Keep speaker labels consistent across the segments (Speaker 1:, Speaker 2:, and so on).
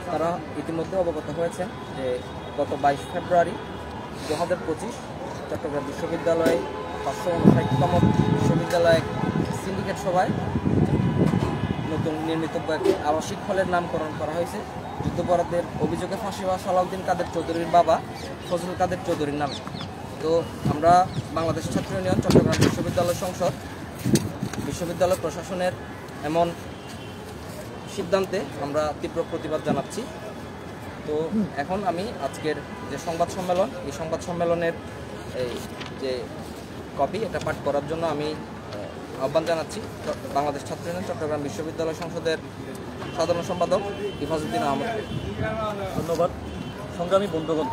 Speaker 1: আপনারা ইতিমধ্যে অবগত হয়েছেন যে গত 22 ফেব্রুয়ারি 2025 চট্টগ্রাম বিশ্ববিদ্যালয়ে 559তম বিশ্ববিদ্যালয় সিন্ডিকেট সভায় নতুন নির্মিত একটি আবাসিক হলের নামকরণ করা হয়েছে যুদ্ধাপরাধের অভিযোগে ফাঁসি হওয়া সালাউদ্দিন কাদের চৌধুরীর বাবা ফজলুল কাদের চৌধুরীর নামে। তো আমরা বাংলাদেশ ছাত্র ইউনিয়ন চট্টগ্রাম বিশ্ববিদ্যালয় সংসদ বিশ্ববিদ্যালয় প্রশাসনের এমন সিদ্ধান্তে আমরা তীব্র প্রতিবাদ জানাচ্ছি। তো এখন আমি আজকের যে সংবাদ সম্মেলন, এই সংবাদ সম্মেলনের এই যে কপি এটা পাঠ করার জন্য আমি আহ্বান জানাচ্ছি বাংলাদেশ ছাত্র ইউনিয়ন চট্টগ্রাম বিশ্ববিদ্যালয় সংসদের সাধারণ সম্পাদক ইফাজউদ্দিন আহমদ।
Speaker 2: ধন্যবাদ। সংগ্রামী বন্ধুগণ,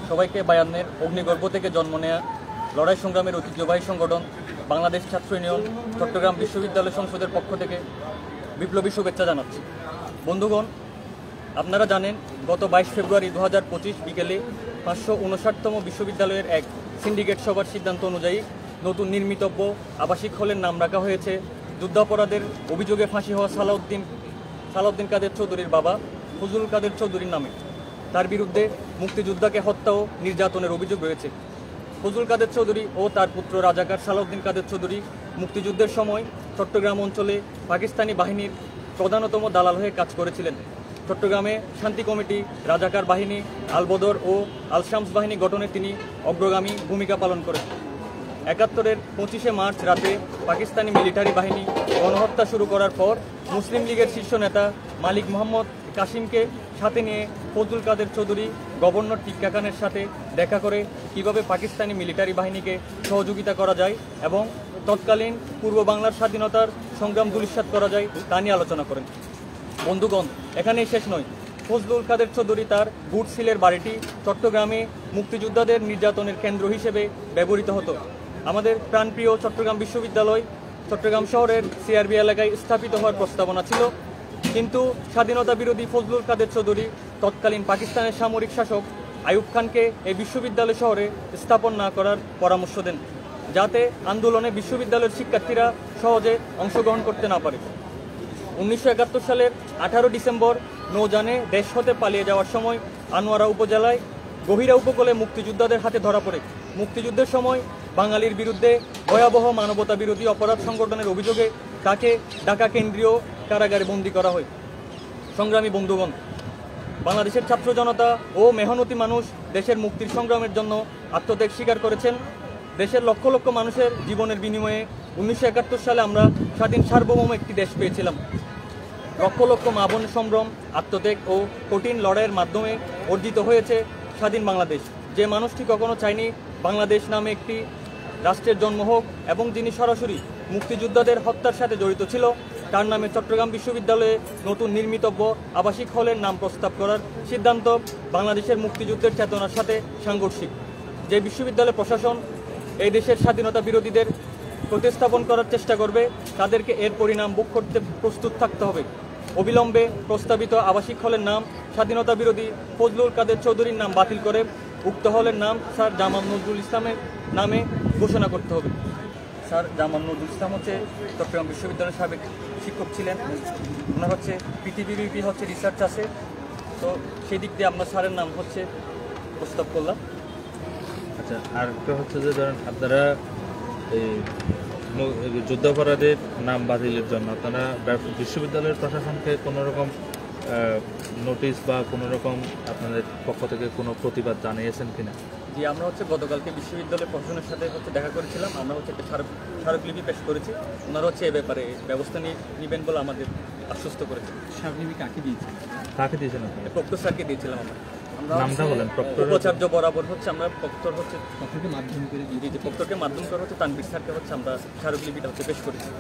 Speaker 2: সবাইকে বায়ান্নের অগ্নিগর্ভ থেকে জন্ম নেয়া লড়াই সংগ্রামের ঐতিহ্যবাহী সংগঠন বাংলাদেশ ছাত্র ইউনিয়ন চট্টগ্রাম বিশ্ববিদ্যালয় সংসদের পক্ষ থেকে বিপ্লবী শুভেচ্ছা জানাচ্ছি। বন্ধুগণ, আপনারা জানেন গত 22 ফেব্রুয়ারি 2025 বিকেলে 559তম বিশ্ববিদ্যালয়ের এক সিন্ডিকেট সভার সিদ্ধান্ত অনুযায়ী নতুন নির্মিতব্য আবাসিক হলের নাম রাখা হয়েছে যুদ্ধাপরাধের অভিযোগে ফাঁসি হওয়া সালাউদ্দিন কাদের চৌধুরীর বাবা ফজলুল কাদের চৌধুরীর নামে। তার বিরুদ্ধে মুক্তিযোদ্ধাকে হত্যা ও নির্যাতনের অভিযোগ রয়েছে। ফজলুল কাদের চৌধুরী ও তার পুত্র রাজাকার সালাউদ্দিন কাদের চৌধুরী মুক্তিযুদ্ধের সময় চট্টগ্রাম অঞ্চলে পাকিস্তানি বাহিনীর প্রধানতম দালাল হয়ে কাজ করেছিলেন। চট্টগ্রামে শান্তি কমিটি, রাজাকার বাহিনী, আলবদর ও আল শামস বাহিনী গঠনে তিনি অগ্রগামী ভূমিকা পালন করেন। 71-এর 25শে মার্চ রাতে পাকিস্তানি মিলিটারি বাহিনী গণহত্যা শুরু করার পর মুসলিম লীগের শীর্ষ নেতা মালিক মোহাম্মদ কাসিমকে সাথে নিয়ে ফজলুল কাদের চৌধুরী গভর্নর টিক্কা খানের সাথে দেখা করে কিভাবে পাকিস্তানি মিলিটারি বাহিনীকে সহযোগিতা করা যায় এবং তৎকালীন পূর্ব বাংলার স্বাধীনতার সংগ্রাম ধূলিসাৎ করা যায় তা নিয়ে আলোচনা করেন। বন্ধুগণ, এখানেই শেষ নয়। ফজলুল কাদের চৌধুরী তার বুটসিলের বাড়িটি চট্টগ্রামে মুক্তিযোদ্ধাদের নির্যাতনের কেন্দ্র হিসেবে ব্যবহৃত হতো। আমাদের প্রাণপ্রিয় চট্টগ্রাম বিশ্ববিদ্যালয় চট্টগ্রাম শহরের সিআরবি এলাকায় স্থাপিত হওয়ার প্রস্তাবনা ছিল, কিন্তু স্বাধীনতা বিরোধী ফজলুল কাদের চৌধুরী তৎকালীন পাকিস্তানের সামরিক শাসক আইয়ুব খানকে এই বিশ্ববিদ্যালয় শহরে স্থাপন না করার পরামর্শ দেন, যাতে আন্দোলনে বিশ্ববিদ্যালয়ের শিক্ষার্থীরা সহজে অংশগ্রহণ করতে না পারে। 1971 সালের 18 ডিসেম্বর নৌযানে দেশ হতে পালিয়ে যাওয়ার সময় আনোয়ারা উপজেলায় গহিরা উপকূলে মুক্তিযোদ্ধাদের হাতে ধরা পড়ে। মুক্তিযুদ্ধের সময় বাঙালির বিরুদ্ধে ভয়াবহ মানবতা বিরোধী অপরাধ সংগঠনের অভিযোগে তাকে ঢাকা কেন্দ্রীয় কারাগারে বন্দী করা হয়। সংগ্রামী বন্ধুগণ, বাংলাদেশের ছাত্র জনতা ও মেহনতি মানুষ দেশের মুক্তির সংগ্রামের জন্য আত্মত্যাগ স্বীকার করেছেন। দেশের লক্ষ লক্ষ মানুষের জীবনের বিনিময়ে 1971 সালে আমরা স্বাধীন সার্বভৌম একটি দেশ পেয়েছিলাম। লক্ষ লক্ষ মা বোন সম্ভ্রম, আত্মত্যাগ ও কঠিন লড়াইয়ের মাধ্যমে অর্জিত হয়েছে স্বাধীন বাংলাদেশ। যে মানুষটি কখনো চায়নি বাংলাদেশ নামে একটি রাষ্ট্রের জন্ম হোক এবং যিনি সরাসরি মুক্তিযোদ্ধাদের হত্যার সাথে জড়িত ছিল, তার নামে চট্টগ্রাম বিশ্ববিদ্যালয়ে নতুন নির্মিতব্য আবাসিক হলের নাম প্রস্তাব করার সিদ্ধান্ত বাংলাদেশের মুক্তিযুদ্ধের চেতনার সাথে সাংঘর্ষিক। যে বিশ্ববিদ্যালয় প্রশাসন এই দেশের স্বাধীনতা বিরোধীদের প্রতিস্থাপন করার চেষ্টা করবে, তাদেরকে এর পরিণাম ভোগ করতে প্রস্তুত থাকতে হবে। অবিলম্বে প্রস্তাবিত আবাসিক হলের নাম স্বাধীনতা বিরোধী ফজলুল কাদের চৌধুরীর নাম বাতিল করে উক্ত হলের নাম স্যার জামাল নজরুল ইসলামের নামে ঘোষণা করতে হবে। স্যার জামাল নজরুল ইসলাম হচ্ছে চট্টগ্রাম বিশ্ববিদ্যালয়ের সাবেক শিক্ষক ছিলেন। ওনার হচ্ছে পৃথিবীব্যাপী হচ্ছে রিসার্চ আছে, তো সেই দিক দিয়ে আপনার স্যারের নাম হচ্ছে প্রস্তাব করলাম।
Speaker 3: আচ্ছা, আর একটা হচ্ছে যে ধরেন আপনারা এই যুদ্ধাপরাধের নাম বাতিলের জন্য আপনারা বিশ্ববিদ্যালয়ের প্রশাসনকে কোনো রকম নোটিশ বা কোনো রকম আপনাদের পক্ষ থেকে কোনো প্রতিবাদ জানিয়েছেন কিনা?
Speaker 2: জি, আমরা হচ্ছে গতকালকে বিশ্ববিদ্যালয় প্রশাসনের সাথে হচ্ছে দেখা করেছিলাম। আমরা হচ্ছে একটা স্মারকলিপি পেশ করেছি। ওনারা হচ্ছে এ ব্যাপারে ব্যবস্থা নেবেন বলে আমাদের আশ্বস্ত করেছেন।
Speaker 1: স্মারকলিপি কাকে দিয়েছেন?
Speaker 3: কাকে দিয়েছেন আপনারা?
Speaker 2: প্রক্টর স্যারকে দিয়েছিলাম আমরা।
Speaker 3: নামটা বলেন। প্রক্টর
Speaker 2: উপাচার্য বরাবর হচ্ছে আমরা প্রক্টর হচ্ছে
Speaker 1: প্রক্টরকে মাধ্যম করে
Speaker 2: যে প্রক্টরকে মাধ্যম করে হচ্ছে তানভীর স্যারকে হচ্ছে আমরা স্মারকলিপিটা হচ্ছে পেশ করেছি।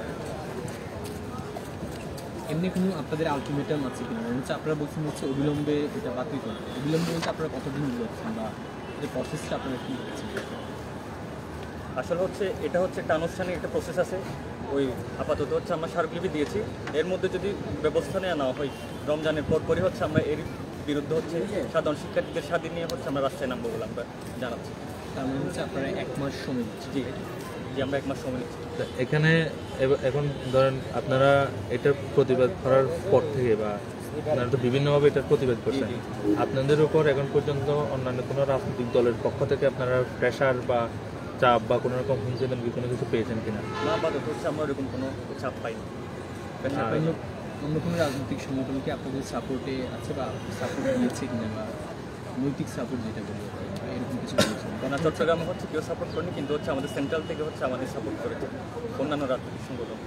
Speaker 1: এমনি কোনো আপনাদের আলটিমেটাম আছে কিনা? হচ্ছে আপনারা বলছেন হচ্ছে অবিলম্বে এটা বাতিল করেন। অবিলম্বে বলতে আপনারা কতদিন যাচ্ছেন বা এই প্রসেসটা আপনারা কী করছেন?
Speaker 2: আসলে হচ্ছে এটা হচ্ছে একটা আনুষ্ঠানিক একটা প্রসেস আছে। ওই আপাতত হচ্ছে আমরা স্মারকলিপি দিয়েছি। এর মধ্যে যদি ব্যবস্থা নেওয়া হয় রমজানের পরপরই হচ্ছে আমরা এর বিরুদ্ধে হচ্ছে সাধারণ শিক্ষার্থীদের স্বাধীন নিয়ে হচ্ছে আমরা রাস্তায় নামবো বলে আমরা জানাচ্ছি।
Speaker 1: তার মানে হচ্ছে আপনারা 1 মাস সময় দিচ্ছি।
Speaker 2: জি, আমরা 1 মাস সময় নিচ্ছি।
Speaker 3: এখানে এখন ধরেন আপনারা এটা প্রতিবাদ করার পর থেকে বা আপনারা তো বিভিন্নভাবে এটার প্রতিবাদ করছেন। আপনাদের উপর এখন পর্যন্ত অন্যান্য কোনো রাজনৈতিক দলের পক্ষ থেকে আপনারা প্রেশার বা চাপ বা কোনো রকম হুমকি ধমকি কোনো কিছু পেয়েছেন কিনা?
Speaker 2: না, আপাতত হচ্ছে আমরা এরকম কোনো চাপ পাইনি।
Speaker 4: অন্য কোনো রাজনৈতিক সংগঠন কি আপনাদের সাপোর্টে আছে বা সাপোর্ট দিয়েছে কিনা, বা নৈতিক সাপোর্ট যেটা বলি এরকম কিছু বলেছেন?
Speaker 2: কারণ চট্টগ্রামে হচ্ছে কেউ সাপোর্ট করেনি, কিন্তু হচ্ছে আমাদের সেন্ট্রাল থেকে হচ্ছে আমাদের সাপোর্ট করেছে অন্যান্য রাজনৈতিক সংগঠন।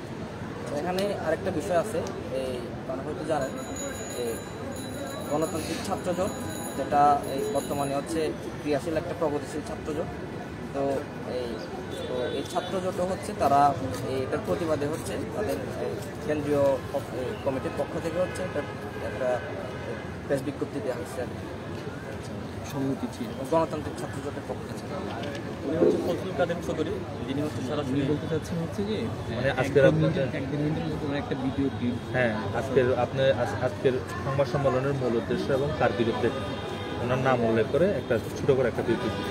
Speaker 1: এখানে আরেকটা বিষয় আছে, এই আপনারা হয়তো জানেন যে গণতান্ত্রিক ছাত্রজোট, যেটা এই বর্তমানে হচ্ছে ক্রিয়াশীল একটা প্রগতিশীল ছাত্রজোট। তো এই ছাত্রজোটও হচ্ছে তারা এটার প্রতিবাদে হচ্ছে তাদের কেন্দ্রীয় কমিটির পক্ষ থেকে হচ্ছে একটা প্রেস বিজ্ঞপ্তি দেওয়া হচ্ছে আর কি।
Speaker 4: সংগতি ছিল
Speaker 1: গণতান্ত্রিক ছাত্রজোটের পক্ষ থেকে।
Speaker 2: উনি হচ্ছে ফজলুল কাদের চৌধুরী, যিনি হচ্ছে সরাসরি
Speaker 4: বলতে চাচ্ছেন হচ্ছে যে
Speaker 3: মানে
Speaker 4: এক
Speaker 3: আজকের
Speaker 4: দেড়
Speaker 3: আপনাদের-
Speaker 4: মিনিটের মতো ওনার একটা ভিডিও ক্লিপ
Speaker 3: হ্যাঁ, আজকের সংবাদ সম্মেলনের মূল উদ্দেশ্য এবং তার বিরুদ্ধে ওনার নাম উল্লেখ করে একটা ছোট করে একটা বিবৃতি।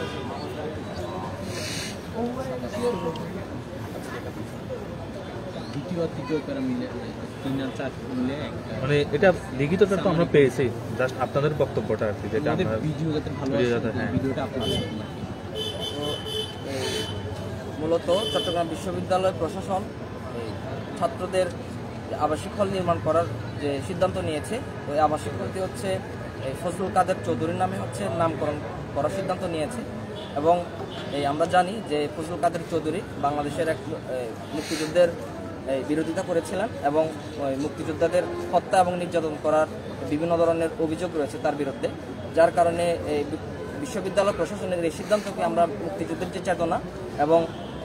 Speaker 4: দ্বিতীয় আর তৃতীয় প্যারা মিলে 3 আর 4 মিলে একটা
Speaker 3: মানে এটা লিখিতটা তো আমরা পেয়েছি, জাস্ট আপনাদের বক্তব্যটা আর কি, যেটা
Speaker 4: আমাদের
Speaker 3: আমরা
Speaker 4: ভিডিও যাতে ভালো
Speaker 3: ভিডিও
Speaker 4: আসে,
Speaker 3: যাতে, হ্যাঁ।
Speaker 4: ভিডিওটা আপলোড করতে পারি।
Speaker 1: তো এই মূলত চট্টগ্রাম বিশ্ববিদ্যালয় প্রশাসন এই ছাত্রদের যে আবাসিক হল নির্মাণ করার যে সিদ্ধান্ত নিয়েছে, তো এই আবাসিক হলটি হচ্ছে এই ফজলুল কাদের চৌধুরীর নামে হচ্ছে নামকরণ করার সিদ্ধান্ত নিয়েছে। এবং এই আমরা জানি যে ফজলুল কাদের চৌধুরী বাংলাদেশের এক মুক্তিযুদ্ধের বিরোধিতা করেছিলেন, এবং মুক্তিযোদ্ধাদের হত্যা এবং নির্যাতন করার বিভিন্ন ধরনের অভিযোগ রয়েছে তার বিরুদ্ধে, যার কারণে এই বিশ্ববিদ্যালয় প্রশাসনের এই সিদ্ধান্তকে আমরা মুক্তিযুদ্ধের যে চেতনা এবং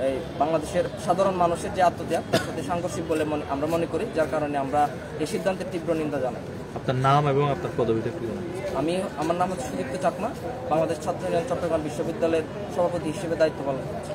Speaker 1: এই বাংলাদেশের সাধারণ মানুষের যে আত্মত্যাগ তার সাথে সাংঘর্ষিক বলে আমরা মনে করি, যার কারণে আমরা এই সিদ্ধান্তের তীব্র নিন্দা জানাই।
Speaker 3: আপনার নাম এবং আপনার পদবিটা কি বলেন?
Speaker 1: আমার নাম হচ্ছে সুদীপ্ত চাকমা, বাংলাদেশ ছাত্র ইউনিয়ন চট্টগ্রাম বিশ্ববিদ্যালয়ের সভাপতি হিসেবে দায়িত্ব পালন করছি।